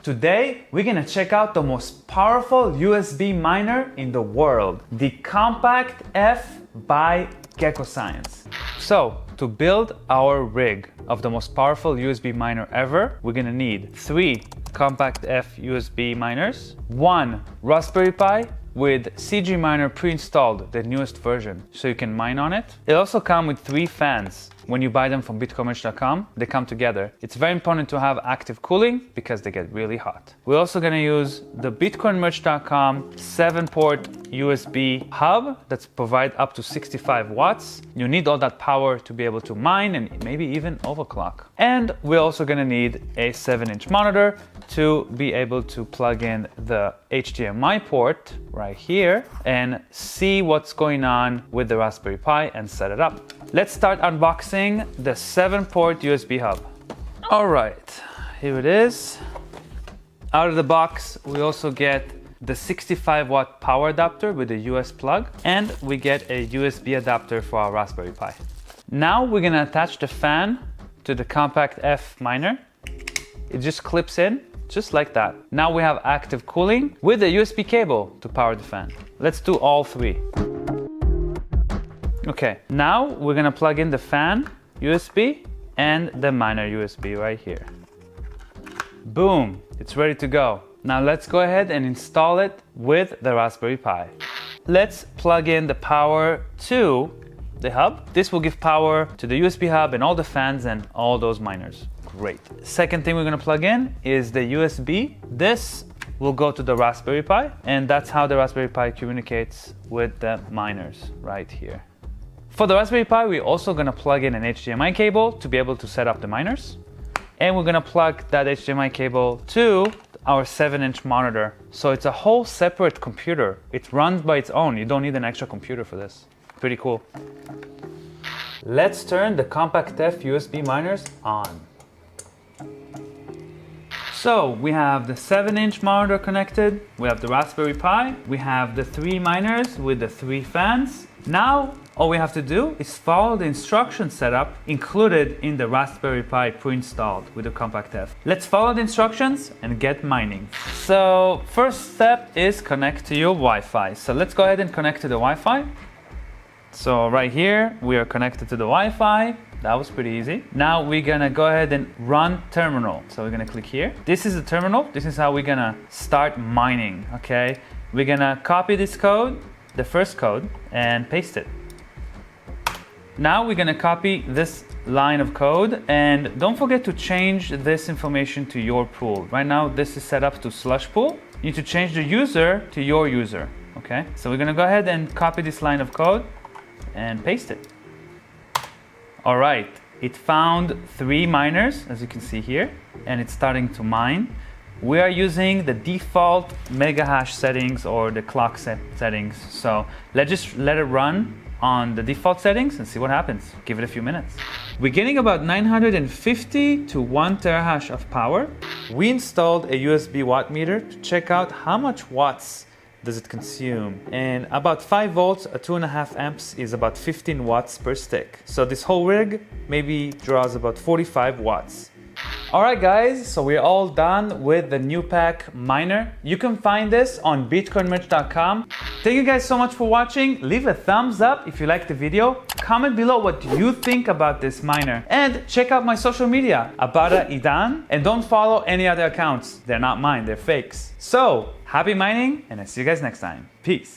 Today, we're gonna check out the most powerful USB miner in the world, the Compac F by Gecko Science. So, to build our rig of the most powerful USB miner ever, we're gonna need 3 Compac F USB miners, 1 Raspberry Pi with CG Miner pre-installed, the newest version, so you can mine on it. It also comes with 3 fans. When you buy them from bitcoinmerch.com, they come together. It's very important to have active cooling because they get really hot. We're also gonna use the bitcoinmerch.com 7-port USB hub that's provide up to 65 watts. You need all that power to be able to mine and maybe even overclock. And we're also gonna need a 7-inch monitor to be able to plug in the HDMI port right here and see what's going on with the Raspberry Pi and set it up. Let's start unboxing the 7-port USB hub. All right, here it is. Out of the box, we also get the 65-watt power adapter with a US plug, and we get a USB adapter for our Raspberry Pi. Now we're gonna attach the fan to the Compac F miner. It just clips in, just like that. Now we have active cooling with a USB cable to power the fan. Let's do all 3. Okay, now we're gonna plug in the fan USB and the miner USB right here. Boom, it's ready to go. Now let's go ahead and install it with the Raspberry Pi. Let's plug in the power to the hub. This will give power to the USB hub and all the fans and all those miners. Great. Second thing we're gonna plug in is the USB. This will go to the Raspberry Pi, and that's how the Raspberry Pi communicates with the miners right here. For the Raspberry Pi, we're also gonna plug in an HDMI cable to be able to set up the miners. And we're gonna plug that HDMI cable to our 7-inch monitor. So it's a whole separate computer. It runs by its own. You don't need an extra computer for this. Pretty cool. Let's turn the Compac F USB miners on. So we have the 7-inch monitor connected, we have the Raspberry Pi, we have the 3 miners with the 3 fans. Now, all we have to do is follow the instruction setup included in the Raspberry Pi pre-installed with the Compac F. Let's follow the instructions and get mining. So, first step is connect to your Wi-Fi. So let's go ahead and connect to the Wi-Fi. So right here, we are connected to the Wi-Fi. That was pretty easy. Now we're gonna go ahead and run terminal. So we're gonna click here. This is the terminal. This is how we're gonna start mining, okay? We're gonna copy this code, the first code, and paste it. Now we're gonna copy this line of code, and don't forget to change this information to your pool. Right now, this is set up to slush pool. You need to change the user to your user, okay? So we're gonna go ahead and copy this line of code and paste it. All right, it found 3 miners, as you can see here, and it's starting to mine. We are using the default mega hash settings or the clock settings. So let's just let it run on the default settings and see what happens. Give it a few minutes. We're getting about 950 to 1 terahash of power. We installed a USB watt meter to check out how much watts does it consume, and about 5 volts at 2.5 amps is about 15 watts per stick. So this whole rig maybe draws about 45 watts. Alright guys, so we're all done with the Compac miner. You can find this on bitcoinmerch.com. Thank you guys so much for watching. Leave a thumbs up if you liked the video. Comment below what you think about this miner. And check out my social media, Abada Idan. And don't follow any other accounts. They're not mine, they're fakes. So, happy mining, and I'll see you guys next time. Peace.